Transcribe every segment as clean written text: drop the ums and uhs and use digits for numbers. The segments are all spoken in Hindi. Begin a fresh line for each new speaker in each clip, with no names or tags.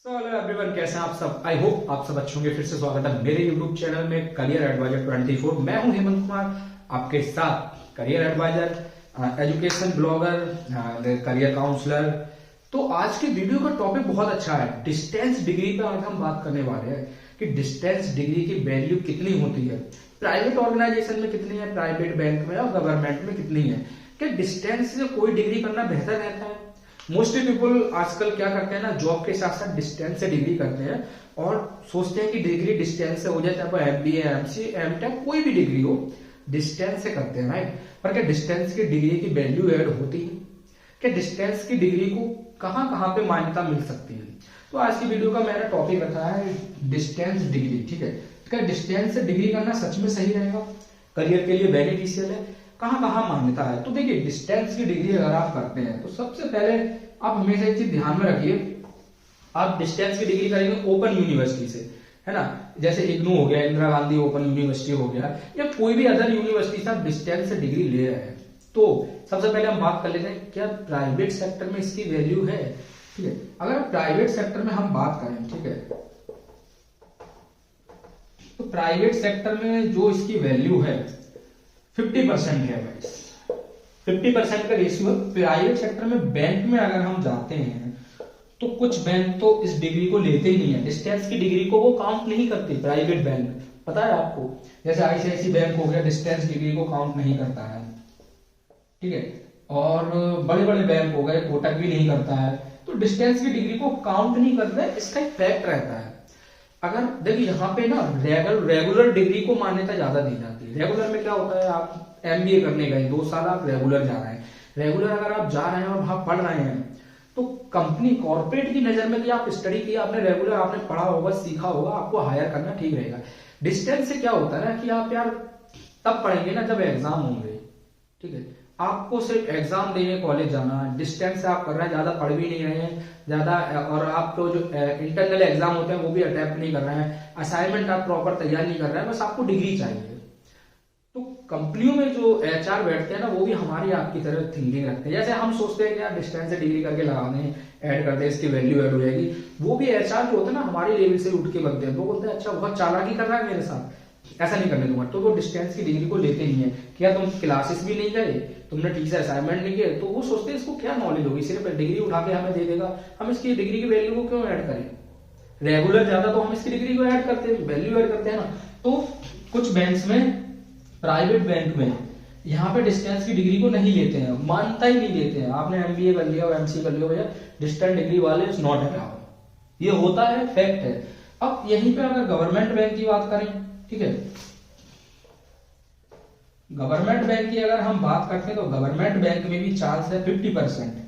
सो हेलो एवरीवन, कैसे हैं आप सब। आई होप आप सब अच्छे होंगे। फिर से स्वागत है मेरे यूट्यूब चैनल में करियर एडवाइजर 24। मैं हूं हेमंत कुमार, आपके साथ career adviser, education blogger, career counsellor. तो आज की वीडियो का टॉपिक बहुत अच्छा है। डिस्टेंस डिग्री पे आज हम बात करने वाले हैं कि डिस्टेंस डिग्री की वैल्यू कितनी होती है, प्राइवेट ऑर्गेनाइजेशन में कितनी है, प्राइवेट बैंक में और गवर्नमेंट में कितनी है। क्या डिस्टेंस से कोई डिग्री करना बेहतर रहता है? मोस्टली पीपल आजकल क्या करते हैं ना, जॉब के साथ साथ डिस्टेंस से डिग्री करते हैं और सोचते हैं कि डिग्री डिस्टेंस से हो जाए, चाहे वो एमबीए, एमसी, एमटेक कोई भी डिग्री हो, डिस्टेंस से करते हैं, राइट। पर क्या डिस्टेंस की डिग्री की वैल्यू ऐड होती है? क्या डिस्टेंस की डिग्री को कहां कहां पे मान्यता मिल सकती है? तो आज की वीडियो का मैंने टॉपिक रखा है डिस्टेंस डिग्री, ठीक है। क्या डिस्टेंस से डिग्री करना सच में सही रहेगा, करियर के लिए बेनिफिशियल है, कहां कहां मान्यता है? तो देखिए, डिस्टेंस की डिग्री अगर आप करते हैं तो सबसे पहले आप हमेशा एक चीज ध्यान में रखिए, आप डिस्टेंस की डिग्री करेंगे ओपन यूनिवर्सिटी से, है ना। जैसे इग्नू हो गया, इंदिरा गांधी ओपन यूनिवर्सिटी हो गया, या कोई भी अदर यूनिवर्सिटी से आप डिस्टेंस से डिग्री ले रहे हैं। तो सबसे पहले हम बात कर लेते हैं, क्या प्राइवेट सेक्टर में इसकी वैल्यू है, ठीक है। अगर प्राइवेट सेक्टर में हम बात करें, ठीक है, तो प्राइवेट सेक्टर में जो इसकी वैल्यू है 50% है भाई। 50% का रेशियो है। प्राइवेट सेक्टर में बैंक में अगर हम जाते हैं तो कुछ बैंक तो इस डिग्री को लेते ही नहीं है, डिस्टेंस की डिग्री को वो काउंट नहीं करते। प्राइवेट बैंक, पता है आपको, जैसे आईसीआईसी बैंक हो गया, डिस्टेंस डिग्री को काउंट नहीं करता है, ठीक है। और बड़े बड़े बैंक हो गए, कोटक भी नहीं करता है। तो डिस्टेंस की डिग्री को काउंट नहीं करता है, इसका एक फैक्ट रहता है। अगर देखिए यहाँ पे ना रेगुलर डिग्री को मान्यता ज्यादा दी जाती है। रेगुलर में क्या होता है, आप एमबीए करने गए 2 साल, आप रेगुलर जा रहे हैं। रेगुलर अगर आप जा रहे हैं और वहां पढ़ रहे हैं तो कंपनी कॉर्पोरेट की नजर में कि आप स्टडी किया, आपने रेगुलर, आपने पढ़ा होगा, सीखा होगा, आपको हायर करना ठीक रहेगा। डिस्टेंस से क्या होता है ना कि आप यार तब पढ़ेंगे ना जब एग्जाम होंगे, ठीक है। आपको सिर्फ एग्जाम देने कॉलेज जाना, डिस्टेंस से आप कर रहे हैं, ज्यादा पढ़ भी नहीं रहे हैं ज्यादा, और आपको जो इंटरनल एग्जाम होते हैं वो भी अटेम्प्ट नहीं कर रहे हैं, असाइनमेंट आप प्रॉपर तैयार नहीं कर रहे हैं, बस आपको डिग्री चाहिए। तो कंपनियों में जो एचआर बैठते हैं ना, वो भी हमारी आपकी तरह थिंकिंग रखते हैं। जैसे हम सोचते हैं कि यार डिस्टेंस से डिग्री करके लगाने, ऐड करते हैं, इसकी वैल्यू ऐड हो जाएगी। वो भी एचआर जो होते हैं ना, हमारे लेवल से उठ के बनते हैं, वो बोलते हैं अच्छा बहुत चालाकी कर रहा है मेरे साथ, ऐसा नहीं करने दूंगा। तो वो डिस्टेंस की डिग्री को लेते नहीं है। क्या तुम क्लासेस भी नहीं गए, तुमने ठीक से असाइनमेंट नहीं किए, तो वो सोचते हैं इसको क्या नॉलेज होगी, सिर्फ डिग्री उठा के हमें दे देगा, हम इसकी डिग्री की वैल्यू को क्यों ऐड करें। रेगुलर ज्यादा तो हम इसकी डिग्री को ऐड करते हैं, वैल्यू ऐड करते हैं ना। तो कुछ बैंक्स में, प्राइवेट बैंक में, यहाँ पे डिस्टेंस की डिग्री को नहीं लेते हैं, मानता ही नहीं देते हैं। आपने एमबीए कर लिया हो, एमसी कर लिया हो, या डिस्टेंस डिग्री वाले इज नॉट अलाउड, ये होता है, फैक्ट है। अब यहीं पे अगर गवर्नमेंट बैंक की बात करें, ठीक है, गवर्नमेंट बैंक की अगर हम बात करते हैं तो गवर्नमेंट बैंक में भी चांस है 50%।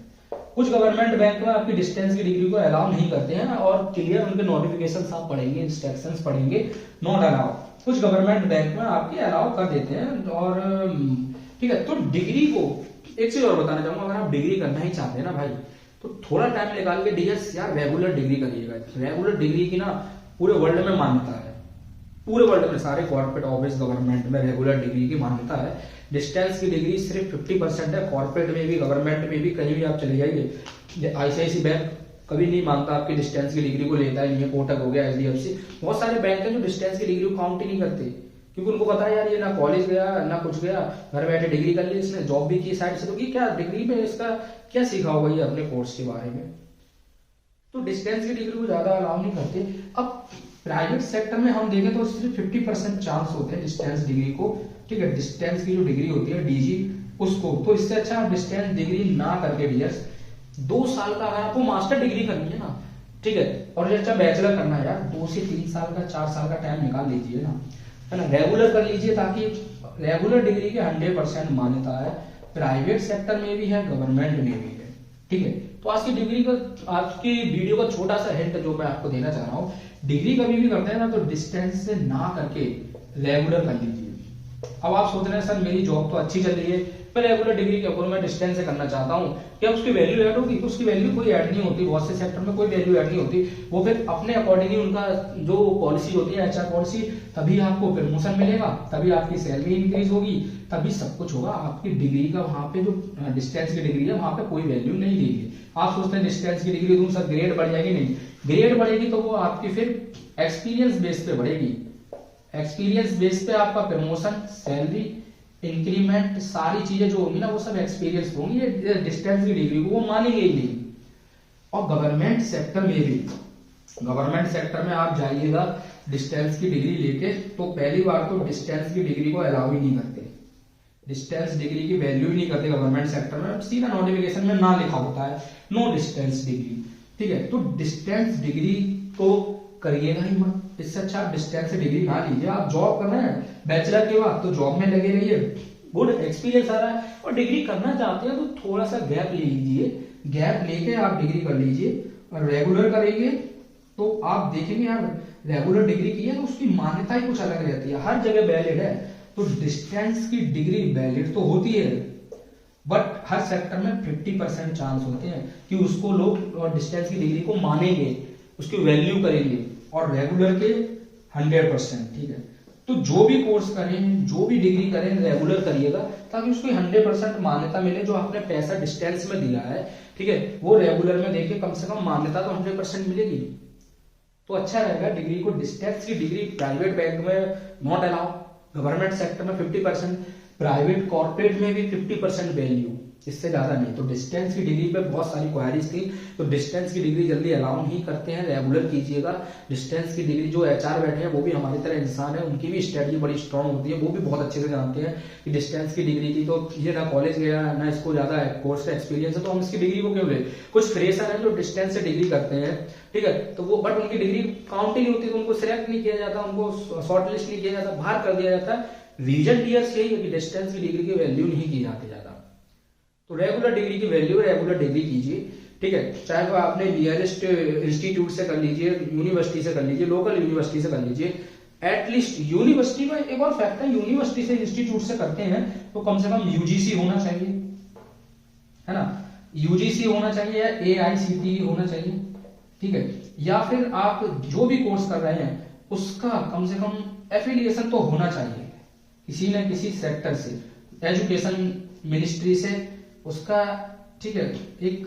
कुछ गवर्नमेंट बैंक में आपकी डिस्टेंस की डिग्री को अलाउ नहीं करते हैं, और क्लियर उनके नोटिफिकेशन आप पढ़ेंगे, इंस्ट्रक्शंस पढ़ेंगे, नॉट अलाउ। कुछ गवर्नमेंट बैंक में आपकी अलाउ कर देते हैं, और ठीक है। तो डिग्री को एक चीज और बताना चाहूंगा, अगर आप डिग्री करना ही चाहते हैं ना भाई, तो थोड़ा टाइम निकाल के डीएस यार रेगुलर डिग्री करिएगा। रेगुलर डिग्री की ना पूरे वर्ल्ड में मान्यता है, पूरे वर्ल्ड में सारे कॉर्पोरेट ऑफिस, गवर्नमेंट में रेगुलर डिग्री की मान्यता है। डिस्टेंस की डिग्री सिर्फ 50% है। कॉर्पोरेट में भी, गवर्नमेंट में भी, कहीं भी आप चले जाइए, आईसीआईसी बैंक कभी नहीं मांगता आपकी डिस्टेंस की डिग्री को, लेता है नहीं। कोटक हो गया, एचडीएफसी, बहुत सारे बैंक हैं जो डिस्टेंस की डिग्री को काउंट ही नहीं करते, क्योंकि उनको पता है यार ये ना कॉलेज गया ना कुछ गया, घर बैठे डिग्री कर ली इसने, जॉब भी की साइड से, तो क्या डिग्री में इसका क्या सीखा होगा ये अपने कोर्स के बारे में। तो डिस्टेंस की डिग्री को ज्यादा अलाउ नहीं करते। अब प्राइवेट सेक्टर में हम देखें तो सिर्फ 50% चांस होते हैं डिस्टेंस डिग्री को, ठीक है। डिस्टेंस की जो डिग्री होती है डीजी, उसको, तो इससे अच्छा आप डिस्टेंस डिग्री ना करके डियर्स 2 साल का, अगर आपको मास्टर डिग्री करनी है ना, ठीक है, और अच्छा बैचलर करना है यार, 2 से 3 साल का, 4 साल का टाइम निकाल लीजिए ना, है ना। रेगुलर कर लीजिए, ताकि रेगुलर डिग्री की 100% मान्यता है, प्राइवेट सेक्टर में भी है, गवर्नमेंट में भी है, ठीक है। तो आज की डिग्री का, आज की वीडियो का छोटा सा हिंट जो मैं आपको देना चाह रहा हूँ, डिग्री कभी भी करते हैं ना तो डिस्टेंस से ना करके रेगुलर कर लीजिए। अब आप सोच रहे हैं सर मेरी जॉब तो अच्छी चल रही है, पर रेगुलर डिग्री के ऊपर मैं डिस्टेंस से करना चाहता हूँ, क्या उसकी वैल्यू ऐड होगी? तो उसकी वैल्यू कोई ऐड नहीं होती, बहुत से सेक्टर में कोई वैल्यू ऐड नहीं होती। वो फिर अपने अकॉर्डिंगली उनका जो पॉलिसी होती है, एचआर पॉलिसी, तभी आपको प्रमोशन मिलेगा, तभी आपकी सैलरी इंक्रीज होगी, तभी सब कुछ होगा। आपकी डिग्री का वहां पे जो डिस्टेंस की डिग्री है वहां पे कोई वैल्यू नहीं देगी। आप सोचते हैं डिस्टेंस की डिग्री दूं सर ग्रेड बढ़ जाएगी, नहीं, ग्रेड बढ़ेगी तो वो आपकी फिर एक्सपीरियंस बेस पे बढ़ेगी। एक्सपीरियंस बेस पे आपका प्रमोशन, सैलरी इंक्रीमेंट, सारी चीजें जो होंगी ना वो सब एक्सपीरियंस होंगी। ये डिस्टेंस की डिग्री को वो मानेंगे ही नहीं। और गवर्नमेंट सेक्टर में भी, गवर्नमेंट सेक्टर में आप जाइएगा डिस्टेंस की डिग्री लेके, तो पहली बार तो डिस्टेंस की डिग्री को अलाउ ही नहीं करते, डिस्टेंस डिग्री की वैल्यू ही नहीं करते गवर्नमेंट सेक्टर में। सीधा नोटिफिकेशन में ना लिखा होता है नो डिस्टेंस डिग्री, ठीक है। तो डिस्टेंस डिग्री को करिएगा ही मत, इससे अच्छा आप डिस्टेंस डिग्री ना लीजिए। आप जॉब कर रहे हैं बैचलर के बाद तो जॉब में लगे रहिए, गुड एक्सपीरियंस आ रहा है, और डिग्री करना चाहते हैं तो थोड़ा सा गैप ले लीजिए, गैप लेके आप डिग्री कर लीजिए। और रेगुलर करेंगे तो आप देखेंगे यार रेगुलर डिग्री की है तो उसकी मान्यता ही कुछ अलग रहती है, हर जगह वैलिड है। तो डिस्टेंस की डिग्री वैलिड तो होती है, बट हर सेक्टर में 50% चांस होते हैं कि उसको लोग डिस्टेंस की डिग्री को मानेंगे, उसकी वैल्यू करेंगे, और रेगुलर के 100%, ठीक है। तो जो भी कोर्स करें, जो भी डिग्री करें, रेगुलर करिएगा ताकि उसको 100% मान्यता मिले। जो आपने पैसा डिस्टेंस में दिया है, ठीक है, वो रेगुलर में देके कम से कम मान्यता तो 100% मिलेगी, तो अच्छा रहेगा। डिग्री को, डिस्टेंस की डिग्री प्राइवेट बैंक में नॉट अलाउ, गवर्नमेंट सेक्टर में 50%, प्राइवेट कॉर्पोरेट में भी 50% वैल्यू, इससे ज्यादा नहीं। तो डिस्टेंस की डिग्री पे बहुत सारी क्वायरीज थी, तो डिस्टेंस की डिग्री जल्दी अलाउ नहीं करते हैं, रेगुलर कीजिएगा। डिस्टेंस की डिग्री, जो एचआर बैठे हैं वो भी हमारी तरह इंसान है, उनकी भी स्टडी बड़ी स्ट्रांग होती है, वो भी बहुत अच्छे से जानते हैं कि डिस्टेंस की डिग्री की तो ये ना कॉलेज गया ना इसको ज्यादा कोर्स का एक्सपीरियंस है, तो हम इसकी डिग्री को क्यों ले। कुछ फ्रेशर है जो डिस्टेंस से डिग्री करते हैं, ठीक है, तो वो बट उनकी डिग्री काउंट ही नहीं होती, तो उनको सिलेक्ट नहीं किया जाता, उनको शॉर्ट लिस्ट नहीं किया जाता, बाहर कर दिया जाता है। रीजन क्लियर यही है कि डिस्टेंस की डिग्री की वैल्यू नहीं की जाती ज्यादा। तो रेगुलर डिग्री की वैल्यू, रेगुलर डिग्री कीजिए, ठीक है। चाहे वो आपने नियरेस्ट इंस्टीट्यूट से कर लीजिए, यूनिवर्सिटी से कर लीजिए, लोकल यूनिवर्सिटी से कर लीजिए। एटलीस्ट यूनिवर्सिटी में एक और फैक्ट है, यूनिवर्सिटी से इंस्टीट्यूट से करते हैं तो कम से कम यूजीसी होना चाहिए, है ना, यूजीसी होना चाहिए या एआईसीटीई होना चाहिए, ठीक है। या फिर आप जो भी कोर्स कर रहे हैं उसका कम से कम एफिलिएशन तो होना चाहिए किसी न किसी सेक्टर से, एजुकेशन मिनिस्ट्री से उसका, ठीक है, एक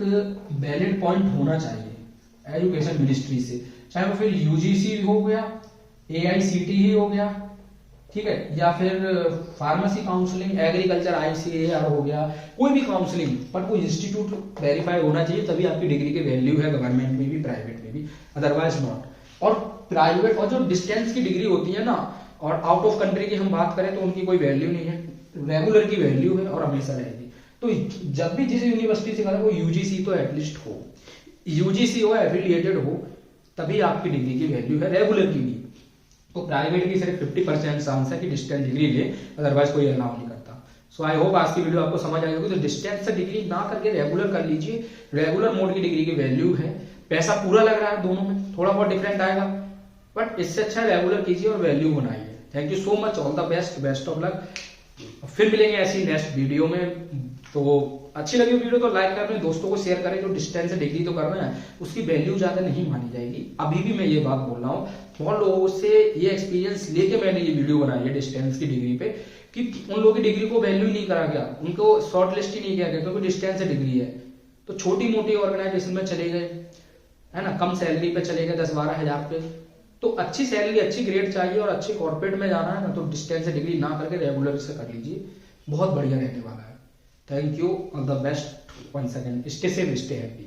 वैलिड पॉइंट होना चाहिए एजुकेशन मिनिस्ट्री से, चाहे वो फिर यूजीसी हो गया, एआईसीटीई हो गया, ठीक है, या फिर फार्मेसी काउंसलिंग, एग्रीकल्चर आईसीएआर हो गया, कोई भी काउंसलिंग, पर कोई इंस्टीट्यूट वेरीफाई होना चाहिए, तभी आपकी डिग्री की वैल्यू है गवर्नमेंट में भी प्राइवेट में भी, अदरवाइज नॉट। और प्राइवेट और जो डिस्टेंस की डिग्री होती है ना, और आउट ऑफ कंट्री की हम बात करें तो उनकी कोई वैल्यू नहीं है, रेगुलर की वैल्यू है और हमेशा रहेगी। तो जब भी जिस यूनिवर्सिटी से करें वो यूजीसी तो एटलीस्ट हो, यूजीसी हो, एफिलिएटेड हो, तभी आपकी डिग्री की वैल्यू है, रेगुलर की भी। तो प्राइवेट की सिर्फ 50% चांस है कि डिस्टेंस डिग्री ले, अदरवाइज कोई अलाउ नहीं करता। सो आई होप आज की वीडियो आपको समझ आई होगी। तो डिस्टेंस से डिग्री ना करके रेगुलर कर लीजिए, रेगुलर मोड की डिग्री की वैल्यू है, पैसा पूरा लग रहा है, दोनों में थोड़ा बहुत डिफरेंट आएगा, बट इससे अच्छा रेगुलर कीजिए और वैल्यू बनाइए। Thank you so much, all the best, best of luck. फिर मिलेंगे ऐसी नेक्स्ट वीडियो में। तो अच्छी लगी वीडियो तो लाइक करें, दोस्तों को शेयर करें। जो डिस्टेंस से डिग्री तो कर रहे हैं उसकी वैल्यू ज्यादा नहीं मानी जाएगी, अभी भी मैं ये बात बोल रहा हूँ। बहुत लोगों से ये एक्सपीरियंस लेके मैंने ये वीडियो बनाई है डिस्टेंस की डिग्री पे, कि उन लोगों की डिग्री को वैल्यू नहीं करा गया, उनको शॉर्ट लिस्ट ही नहीं किया गया क्योंकि डिस्टेंस से डिग्री है। तो छोटी मोटी ऑर्गेनाइजेशन में चले गए, है ना, कम सैलरी पे चले गए 10-12 हजार पे। तो अच्छी सैलरी, अच्छी ग्रेड चाहिए और अच्छे कॉर्पोरेट में जाना है ना, तो डिस्टेंस से डिग्री ना करके रेगुलर से कर लीजिए, बहुत बढ़िया रहने वाला है। Thank you, all the best, 1 second, stay safe, stay happy.